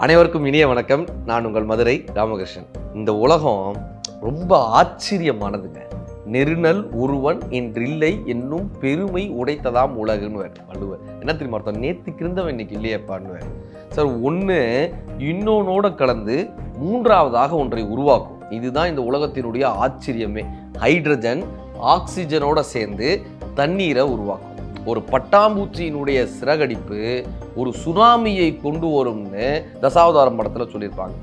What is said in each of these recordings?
அனைவருக்கும் இனிய வணக்கம். நான் உங்கள் மதுரை ராமகிருஷ்ணன். இந்த உலகம் ரொம்ப ஆச்சரியமானதுங்க. நெருநல் ஒருவன் என்றில்லை என்னும் பெருமை உடைத்ததாம் உலகுன்னு வள்ளுவர். என்ன தெரியுமா அர்த்தம்? நேற்றுக்கு இருந்தவன் இன்னைக்கு இல்லையப்பான்னு சார். ஒன்று இன்னொன்னோட கலந்து மூன்றாவதாக ஒன்றை உருவாக்கும். இதுதான் இந்த உலகத்தினுடைய ஆச்சரியமே. ஹைட்ரஜன் ஆக்சிஜனோட சேர்ந்து தண்ணீரை உருவாக்கும். ஒரு பட்டாம்பூச்சியினுடைய சிறகடிப்பு ஒரு சுனாமியை கொண்டு வரும்னு தசாவதாரம் படத்தில் சொல்லியிருப்பாங்க.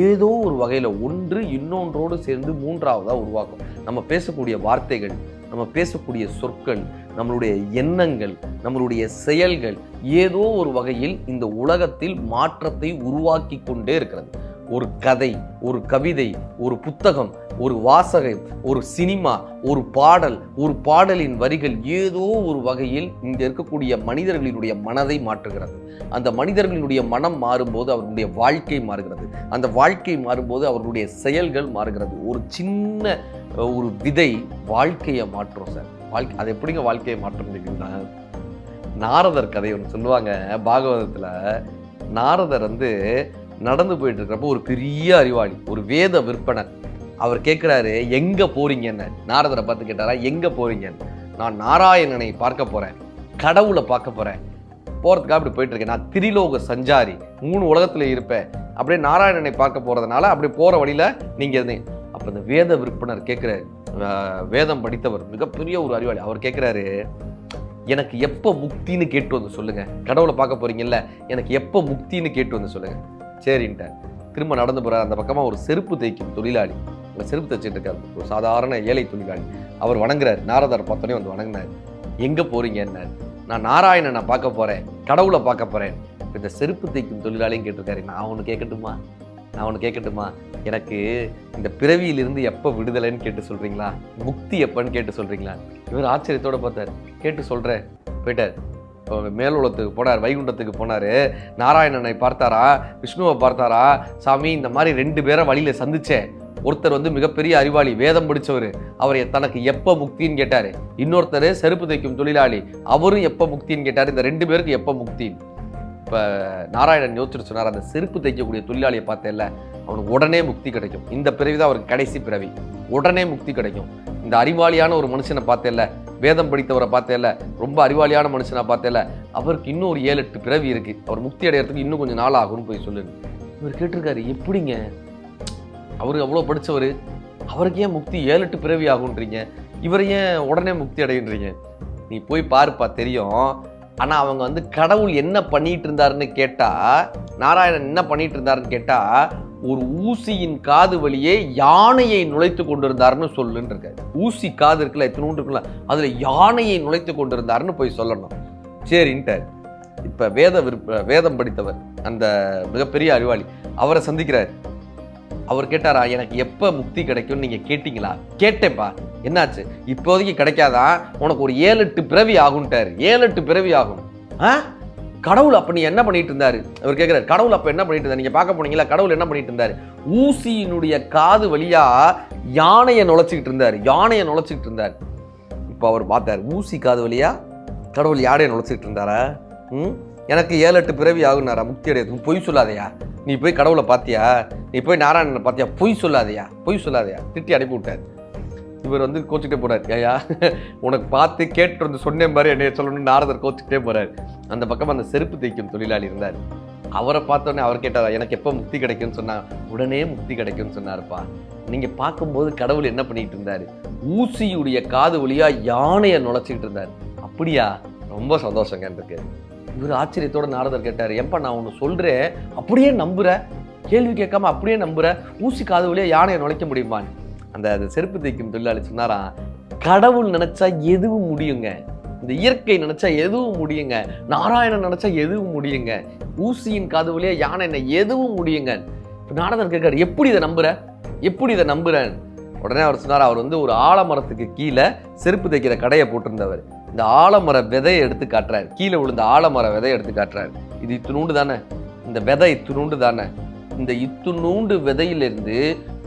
ஏதோ ஒரு வகையில் ஒன்று இன்னொன்றோடு சேர்ந்து மூன்றாவதாக உருவாக்கும். நம்ம பேசக்கூடிய வார்த்தைகள், நம்ம பேசக்கூடிய சொற்கள், நம்மளுடைய எண்ணங்கள், நம்மளுடைய செயல்கள் ஏதோ ஒரு வகையில் இந்த உலகத்தில் மாற்றத்தை உருவாக்கி கொண்டே இருக்கிறது. ஒரு கதை, ஒரு கவிதை, ஒரு புத்தகம், ஒரு வாசகம், ஒரு சினிமா, ஒரு பாடல், ஒரு பாடலின் வரிகள் ஏதோ ஒரு வகையில் இங்கே இருக்கக்கூடிய மனிதர்களினுடைய மனதை மாற்றுகிறது. அந்த மனிதர்களினுடைய மனம் மாறும்போது அவர்களுடைய வாழ்க்கை மாறுகிறது. அந்த வாழ்க்கை மாறும்போது அவர்களுடைய செயல்கள் மாறுகிறது. ஒரு சின்ன ஒரு விதை வாழ்க்கையை மாற்றும் சார். அது எப்படிங்க வாழ்க்கையை மாற்ற முடியும்னா, நாரதர் கதை ஒன்று சொல்லுவாங்க பாகவதத்தில். நாரதர் நடந்து போயிட்டு இருக்கிறப்போ ஒரு பெரிய அறிவாளி, ஒரு வேத விற்பனர், அவர் கேட்குறாரு, எங்கே போறீங்கன்னு. நாரதரை பார்த்து கேட்டாரா, எங்கே போறீங்கன்னு. நான் நாராயணனை பார்க்க போகிறேன், கடவுளை பார்க்க போகிறேன், போகிறதுக்காக அப்படி போயிட்டு இருக்கேன். நான் திரிலோக சஞ்சாரி, 3 உலகத்தில் இருப்பேன். அப்படியே நாராயணனை பார்க்க போகிறதுனால அப்படி போகிற வழியில் நீங்கள் இருந்தீங்க. அப்போ இந்த வேத விற்பனர் கேட்குறாரு, வேதம் படித்தவர், மிகப்பெரிய ஒரு அறிவாளி, அவர் கேட்குறாரு, எனக்கு எப்போ முக்தின்னு கேட்டு வந்து சொல்லுங்கள். கடவுளை பார்க்க போகிறீங்கல்ல, எனக்கு எப்போ முக்தின்னு கேட்டு வந்து சொல்லுங்கள். சரின்ட்டார். திரும்ப நடந்து போகிறார். அந்த பக்கமாக ஒரு செருப்பு தைக்கும் தொழிலாளி, அங்கே செருப்பு தைச்சிட்டு இருக்காரு, ஒரு சாதாரண ஏழை தொழிலாளி. அவர் வணங்குறாரு. நாரதர் பார்த்தோன்னே வணங்கினார். எங்கே போகிறீங்க என்ன? நான் நாராயணனை பார்க்க போகிறேன், கடவுளை பார்க்க போகிறேன். இந்த செருப்பு தைக்கும் தொழிலாளியும் கேட்டிருக்காரு, நான் ஒன்று கேட்கட்டுமா, எனக்கு இந்த பிறவியிலிருந்து எப்போ விடுதலைன்னு கேட்டு சொல்கிறீங்களா, முக்தி எப்போன்னு கேட்டு சொல்கிறீங்களா? இவர் ஆச்சரியத்தோடு பார்த்தார். கேட்டு சொல்கிறேன் போயிட்டார். மேலுலகத்துக்கு போனார், வைகுண்டத்துக்கு போனார். நாராயணனை பார்த்தாரா, விஷ்ணுவை பார்த்தாரா? சாமி, இந்த மாதிரி 2 பேரை வழியில் சந்திச்சேன். ஒருத்தர் மிகப்பெரிய அறிவாளி, வேதம் படித்தவர், அவர் தனக்கு எப்போ முக்தின்னு கேட்டார். இன்னொருத்தர் செருப்பு தைக்கும் தொழிலாளி, அவரும் எப்போ முக்தின்னு கேட்டார். இந்த 2 பேருக்கு எப்போ முக்தின்னு. இப்போ நாராயணன் யோசிச்சுட்டு சொன்னார், அந்த செருப்பு தைக்கக்கூடிய தொழிலாளியை பார்த்தேன்ல, அவனுக்கு உடனே முக்தி கிடைக்கும். இந்த பிறவி தான் அவருக்கு கடைசி பிறவி, உடனே முக்தி கிடைக்கும். இந்த அறிவாளியான ஒரு மனுஷனை பார்த்தேன்ல, வேதம் படித்தவரை பார்த்தேன்ல, ரொம்ப அறிவாளியான மனுஷனை பார்த்தேன்ல, அவருக்கு இன்னும் ஒரு 7-8 பிறவி இருக்குது, அவர் முக்தி அடையிறதுக்கு இன்னும் கொஞ்சம் நாள் ஆகும்னு போய் சொல்லுங்க. இவர் கேட்டிருக்காரு, எப்படிங்க, அவரு அவ்வளோ படித்தவர், அவருக்கு ஏன் முக்தி 7-8 பிறவி ஆகுன்றீங்க, இவரை ஏன் உடனே முக்தி அடையின்றீங்க? நீ போய் பாருப்பா, தெரியும். ஆனால் அவங்க கடவுள் என்ன பண்ணிட்டு இருந்தாருன்னு கேட்டால், நாராயணன் என்ன பண்ணிட்டு இருந்தாருன்னு கேட்டால், ஒரு ஊசியின் காது வழியே யானையை நுழைத்து கொண்டிருந்தாருன்னு சொல்லுன்னு இருக்காரு. ஊசி காது இருக்குல்ல, இத்தினூண்டு இருக்குல்ல, அதில் யானையை நுழைத்து கொண்டிருந்தாருன்னு போய் சொல்லணும். சரின்ட்டார். இப்போ வேதம் படித்தவர், அந்த மிகப்பெரிய அறிவாளி, அவரை சந்திக்கிறார். அவர் கேட்டாரா, எனக்கு எப்போ முக்தி கிடைக்கும்னு நீங்கள் கேட்டிங்களா? கேட்டேப்பா. என்னாச்சு? இப்போதைக்கு கிடைக்காதான், உனக்கு ஒரு 7-8 பிறவி ஆகும்ட்டார். 7-8 பிறவி ஆகும். கடவுள் அப்போ நீ என்ன பண்ணிட்டு இருந்தாரு? அவர் கேட்குறாரு, கடவுள் அப்போ என்ன பண்ணிட்டு இருந்தாரு? நீங்கள் பார்க்க போனீங்களா, கடவுள் என்ன பண்ணிட்டு இருந்தாரு? ஊசியினுடைய காது வழியா யானையை நுழைச்சிக்கிட்டு இருந்தார். இப்போ அவர் பார்த்தார், ஊசி காது வழியா கடவுள் யானையை நுழைச்சிக்கிட்டு இருந்தாரா? எனக்கு 7-8 பிறவி ஆகுனாரா முக்தி அடையாது? பொய் சொல்லாதையா, நீ போய் கடவுளை பார்த்தியா, நீ போய் நாராயணனை பார்த்தியா, பொய் சொல்லாதையா திட்டி அனுப்பி விட்டார். இவர் கோச்சிக்கிட்டே போறார், ஏயா உனக்கு பார்த்து கேட்டு சொன்னேன் பாரு, என்னைய சொல்லணும்னு நாரதர் கோச்சிக்கிட்டே போறார். அந்த பக்கம் அந்த செருப்பு தைக்கும் தொழிலாளி இருந்தார். அவரை பார்த்தோன்னே அவர் கேட்டாரா, எனக்கு எப்போ முக்தி கிடைக்கும்னு சொன்னா, உடனே முக்தி கிடைக்கும்னு சொன்னாருப்பா. நீங்க பார்க்கும்போது கடவுள் என்ன பண்ணிட்டு இருந்தாரு? ஊசியுடைய காது வழியா யானையை நுழைச்சிக்கிட்டு இருந்தார். அப்படியா? ரொம்ப சந்தோஷங்க இருக்கு. இவர் ஆச்சரியத்தோட நாரதர் கேட்டார், ஏன்பா நான் ஒன்று சொல்கிறேன், அப்படியே நம்புற, கேள்வி கேட்காம அப்படியே நம்புற, ஊசி காது வழியா யானையை நுழைக்க முடியுமான்னு. அந்த செருப்பு தைக்கும் தொழிலாளி சொன்னாராம், கடவுள் நினைச்சா எதுவும் முடியுங்க, இந்த இயற்கை நினைச்சா எதுவும் முடியுங்க, நாராயணன் நினைச்சா எதுவும் முடியுங்க, ஊசியின் காது வழியா யானை என்ன எதுவும் முடியுங்க. இப்போ நாரதர் கேட்காரு, எப்படி இதை நம்புறேன்? உடனே அவர் சொன்னார், அவர் ஒரு ஆலமரத்துக்கு கீழே செருப்பு தைக்கிற கடையை போட்டிருந்தவர். இந்த ஆலமர விதையை எடுத்து காட்டுறாரு, கீழே விழுந்த ஆலமர விதையை எடுத்து காட்டுறாரு. இது இத்துணூண்டு தானே, இந்த விதை இத்துணூண்டு தானே, இந்த இத்துணூண்டு விதையிலிருந்து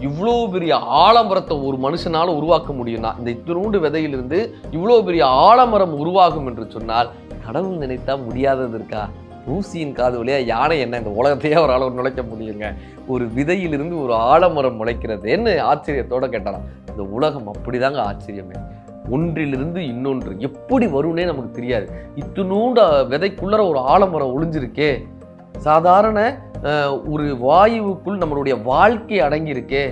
இவ்வளோ பெரிய ஆலமரத்தை ஒரு மனுஷனால உருவாக்க முடியும்னா, இந்த இத்துணூண்டு விதையிலிருந்து இவ்வளோ பெரிய ஆலமரம் உருவாகும் என்று சொன்னால், கடவுள் நினைத்தா முடியாதது இருக்கா? ஊசியின் காது வழியா யானை என்ன இந்த உலகத்தையே ஒரு ஆள நுழைக்க முடியுங்க? ஒரு விதையிலிருந்து ஒரு ஆலமரம் முளைக்கிறதுன்னு ஆச்சரியத்தோட கேட்டாராம். இந்த உலகம் அப்படிதாங்க ஆச்சரியமே. ஒன்றிலிருந்து இன்னொன்று எப்படி வரும்னே நமக்கு தெரியாது. இத்தினூண்ட விதைக்குள்ளற ஒரு ஆலமரம் ஒளிஞ்சிருக்கே. சாதாரண ஒரு வாயுவுக்குள் நம்மளுடைய வாழ்க்கை அடங்கியிருக்கே.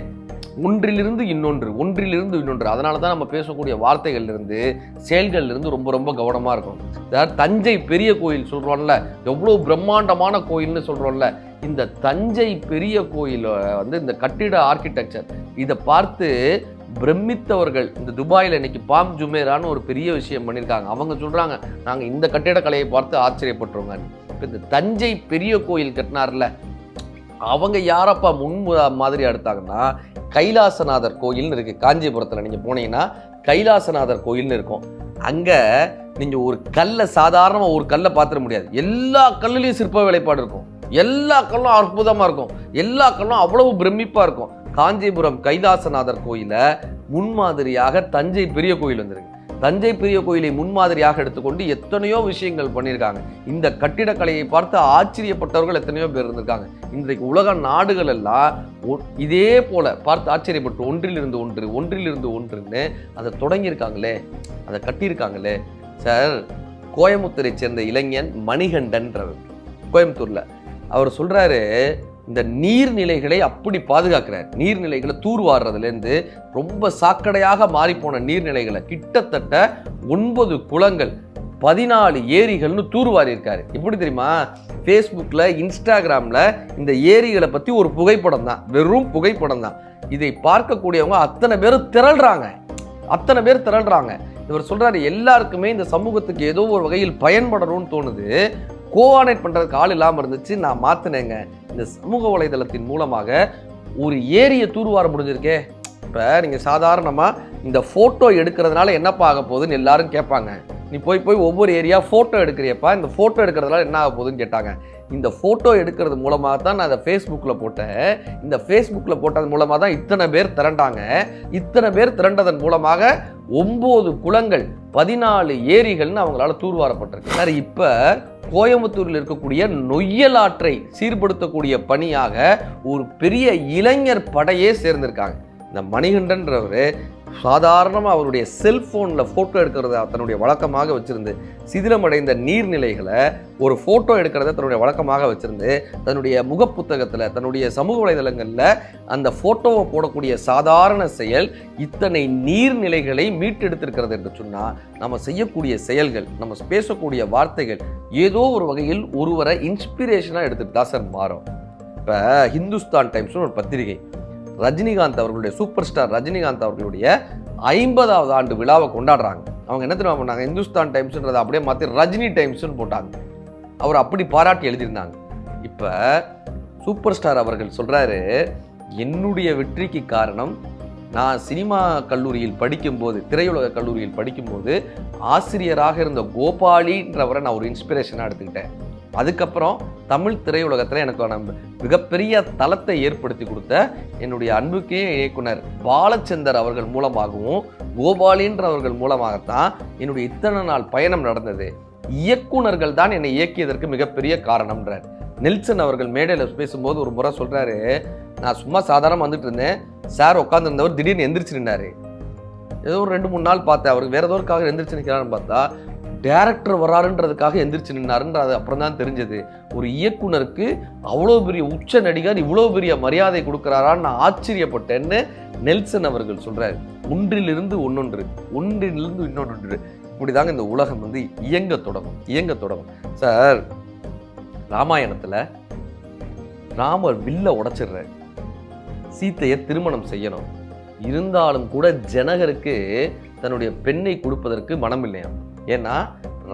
ஒன்றிலிருந்து இன்னொன்று, ஒன்றிலிருந்து இன்னொன்று. அதனால தான் நம்ம பேசக்கூடிய வார்த்தைகள்லேருந்து செயல்கள்லேருந்து ரொம்ப ரொம்ப கவனமாக இருக்கும். அதாவது தஞ்சை பெரிய கோயில் சொல்கிறோம்ல, எவ்வளோ பிரம்மாண்டமான கோயில்னு சொல்கிறோம்ல, இந்த தஞ்சை பெரிய கோயில் வந்து இந்த கட்டிட ஆர்கிடெக்சர் இதை பார்த்து பிரமித்தவர்கள் இந்த துபாயில் இன்னைக்கு பாம் ஜுமேரான்னு ஒரு பெரிய விஷயம் பண்ணியிருக்காங்க. அவங்க சொல்கிறாங்க, நாங்கள் இந்த கட்டிடக்கலையை பார்த்து ஆச்சரியப்பட்டுருவோங்க. இப்போ இந்த தஞ்சை பெரிய கோயில் கட்டினார்ல, அவங்க யாரப்பா முன் மாதிரி எடுத்தாங்கன்னா கைலாசநாதர் கோயில்னு இருக்குது. காஞ்சிபுரத்தில் நீங்கள் போனீங்கன்னா கைலாசநாதர் கோயில்னு இருக்கும். அங்கே நீங்கள் ஒரு கல்லை சாதாரணமாக ஒரு கல்லை பார்த்துட முடியாது. எல்லா கல்லுலேயும் சிற்ப வேலைப்பாடு இருக்கும். எல்லா கல்லும் அற்புதமாக இருக்கும். எல்லா கல்லும் அவ்வளவு பிரமிப்பாக இருக்கும். காஞ்சிபுரம் கைலாசநாதர் கோயிலை முன்மாதிரியாக தஞ்சை பெரிய கோயில் வந்திருக்கு. தஞ்சை பெரிய கோயிலை முன்மாதிரியாக எடுத்துக்கொண்டு எத்தனையோ விஷயங்கள் பண்ணியிருக்காங்க. இந்த கட்டிடக்கலையை பார்த்து ஆச்சரியப்பட்டவர்கள் எத்தனையோ பேர் இருந்திருக்காங்க. இன்றைக்கு உலக நாடுகள் எல்லாம் இதே போல பார்த்து ஆச்சரியப்பட்டு ஒன்றிலிருந்து ஒன்று, ஒன்றிலிருந்து ஒன்றுன்னு அதை தொடங்கியிருக்காங்களே, அதை கட்டியிருக்காங்களே. சார், கோயம்புத்தூரை சேர்ந்த இளைஞன் மணிகண்டன்றவர் கோயம்புத்தூர்ல அவர் சொல்றாரு, இந்த நீர்நிலைகளை அப்படி பாதுகாக்கிறார். நீர்நிலைகளை தூர்வாடுறதுலேருந்து ரொம்ப சாக்கடையாக மாறிப்போன நீர்நிலைகளை கிட்டத்தட்ட 9 குளங்கள் 14 ஏரிகள்னு தூர்வாரி இருக்காரு. எப்படி தெரியுமா? ஃபேஸ்புக்கில் இன்ஸ்டாகிராமில் இந்த ஏரிகளை பற்றி ஒரு புகைப்படம் தான், வெறும் புகைப்படம் தான். இதை பார்க்கக்கூடியவங்க அத்தனை பேர் திரள்றாங்க. இவர் சொல்றாரு, எல்லாருக்குமே இந்த சமூகத்துக்கு ஏதோ ஒரு வகையில் பயன்படணும்னு தோணுது. கோஆர்டினேட் பண்ணுறதுக்கு ஆள் இல்லாமல் இருந்துச்சு, நான் மாற்றினேங்க. இந்த சமூக வலைதளத்தின் மூலமாக ஒரு ஏரியை தூர்வார முடிஞ்சிருக்கே. இப்போ நீங்கள் சாதாரணமாக இந்த ஃபோட்டோ எடுக்கிறதுனால என்னப்பா ஆக போகுதுன்னு எல்லாரும் கேட்பாங்க. நீ போய் ஒவ்வொரு ஏரியா ஃபோட்டோ எடுக்கிறியப்பா, இந்த ஃபோட்டோ எடுக்கிறதுனால என்ன ஆக போகுதுன்னு கேட்டாங்க. இந்த ஃபோட்டோ எடுக்கிறது மூலமாக தான் நான் அதை ஃபேஸ்புக்கில் போட்டேன். இந்த ஃபேஸ்புக்கில் போட்டது மூலமாக தான் இத்தனை பேர் திரண்டாங்க. இத்தனை பேர் திரண்டதன் மூலமாக 9 குளங்கள் 14 ஏரிகள்னு அவங்களால தூர்வாரப்பட்டிருக்கு. சார், இப்போ கோயம்புத்தூரில் இருக்கக்கூடிய நொய்யல் ஆற்றை சீர்படுத்தக்கூடிய பணியாக ஒரு பெரிய இளைஞர் படையே சேர்ந்திருக்காங்க. இந்த மணிகண்டன்றவர் சாதாரணமாக அவருடைய செல்ஃபோனில் ஃபோட்டோ எடுக்கிறத தன்னுடைய வழக்கமாக வச்சுருந்து, சிதிலமடைந்த நீர்நிலைகளை ஒரு ஃபோட்டோ எடுக்கிறத தன்னுடைய வழக்கமாக வச்சுருந்து, தன்னுடைய முகப்புத்தகத்தில் தன்னுடைய சமூக வலைதளங்களில் அந்த ஃபோட்டோவை போடக்கூடிய சாதாரண செயல் இத்தனை நீர்நிலைகளை மீட்டெடுத்திருக்கிறது என்று சொன்னால், நம்ம செய்யக்கூடிய செயல்கள், நம்ம பேசக்கூடிய வார்த்தைகள் ஏதோ ஒரு வகையில் ஒருவரை இன்ஸ்பிரேஷனாக எடுத்துகிட்டு தான் சார் மாறும். இப்போ ஹிந்துஸ்தான் டைம்ஸ்னு ஒரு பத்திரிகை, ரஜினிகாந்த் அவர்களுடைய சூப்பர் ஸ்டார் ரஜினிகாந்த் அவர்களுடைய 50வது ஆண்டு விழாவை கொண்டாடுறாங்க. அவங்க என்ன தெரியுமா பண்ணாங்க? இந்துஸ்தான் டைம்ஸ்ன்றதை அப்படியே மாற்றி ரஜினி டைம்ஸ்னு போட்டாங்க. அவர் அப்படி பாராட்டி எழுதியிருந்தாங்க. இப்போ சூப்பர் ஸ்டார் அவர்கள் சொல்கிறாரு, என்னுடைய வெற்றிக்கு காரணம் நான் சினிமா கல்லூரியில் படிக்கும்போது, திரையுலக கல்லூரியில் படிக்கும்போது ஆசிரியராக இருந்த கோபாலின்றவரை நான் ஒரு இன்ஸ்பிரேஷனாக எடுத்துக்கிட்டேன். அதுக்கப்புறம் தமிழ் திரையுலகத்தில் எனக்கு மிகப்பெரிய தளத்தை ஏற்படுத்தி கொடுத்த என்னுடைய அன்புக்கே இயக்குனர் பாலச்சந்தர் அவர்கள் மூலமாகவும் கோபாலின்றவர்கள் மூலமாகத்தான் என்னுடைய இத்தனை நாள் பயணம் நடந்தது. இயக்குனர்கள் தான் என்னை இயக்கியதற்கு மிகப்பெரிய காரணம்ன்றார். நெல்சன் அவர்கள் மேடையில் பேசும்போது ஒரு முறை சொல்கிறாரு, நான் சும்மா சாதாரணமாக வந்துட்டு இருந்தேன், சார் உட்காந்துருந்தவர் திடீர்னு எந்திரிச்சு நின்னாரு. ஏதோ ஒரு 2-3 நாள் பார்த்தேன், அவருக்கு வேற ஏதோக்காக எந்திரிச்சு நிற்கிறான்னு பார்த்தா டேரக்டர் வராருன்றதுக்காக எந்திரிச்சு நின்னாருன்றது அப்புறம் தான் தெரிஞ்சது. ஒரு இயக்குனருக்கு அவ்வளோ பெரிய உச்ச நடிகர் இவ்வளோ பெரிய மரியாதை கொடுக்குறாரான்னு நான் ஆச்சரியப்பட்டேன்னு நெல்சன் அவர்கள் சொல்கிறார். ஒன்றிலிருந்து ஒன்னொன்று, ஒன்றிலிருந்து இன்னொன்று, இப்படி தாங்க இந்த உலகம் வந்து இயங்க தொடங்கும். சார், ராமாயணத்தில் ராமர் வில்ல உடைச்சிடுறார், சீத்தையை திருமணம் செய்யணும். இருந்தாலும் கூட ஜனகருக்கு தன்னுடைய பெண்ணை கொடுப்பதற்கு மனம் இல்லையா. ஏன்னா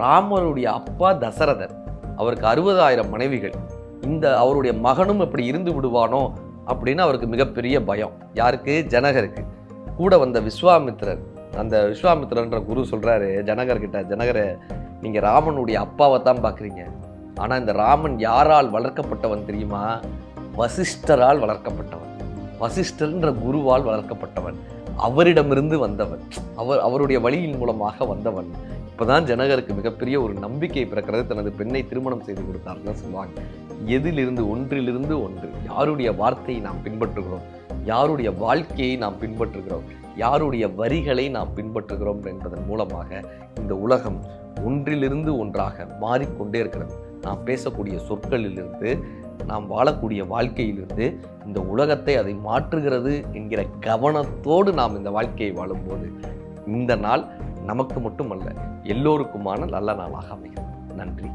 ராமருடைய அப்பா தசரதர், அவருக்கு 60,000 மனைவிகள். இந்த அவருடைய மகனும் இப்படி இருந்து விடுவானோ அப்படின்னு அவருக்கு மிகப்பெரிய பயம். யாருக்கு? ஜனகருக்கு. கூட வந்த விஸ்வாமித்திரர், அந்த விஸ்வாமித்திரன்ற குரு சொல்கிறாரு ஜனகர்கிட்ட, ஜனகரை, நீங்கள் ராமனுடைய அப்பாவை தான் பார்க்குறீங்க, ஆனால் இந்த ராமன் யாரால் வளர்க்கப்பட்டவன் தெரியுமா? வசிஷ்டரால் வளர்க்கப்பட்டவன். வசிஷ்டர்ன்ற குருவால் வளர்க்கப்பட்டவன், அவரிடமிருந்து வந்தவன், அவருடைய வழியின் மூலமாக வந்தவன். அப்பதான் ஜனகருக்கு மிகப்பெரிய ஒரு நம்பிக்கை பிறக்கிறது. தனது பெண்ணை திருமணம் செய்து கொடுத்தாருன்னு சொல்லுவாங்க. எதிலிருந்து ஒன்றிலிருந்து ஒன்று, யாருடைய வார்த்தையை நாம் பின்பற்றுகிறோம், யாருடைய வாழ்க்கையை நாம் பின்பற்றுகிறோம், யாருடைய வரிகளை நாம் பின்பற்றுகிறோம் என்பதன் மூலமாக இந்த உலகம் ஒன்றிலிருந்து ஒன்றாக மாறிக்கொண்டே இருக்கிறது. நாம் பேசக்கூடிய சொற்களிலிருந்து, நாம் வாழக்கூடிய வாழ்க்கையிலிருந்து இந்த உலகத்தை அதை மாற்றுகிறது என்கிற கவனத்தோடு நாம் இந்த வாழ்க்கையை வாழும்போது இந்த நாள் நமக்கு மட்டுமல்ல, எல்லோருக்குமான நல்ல நாளாக அமைகிறது. நன்றி.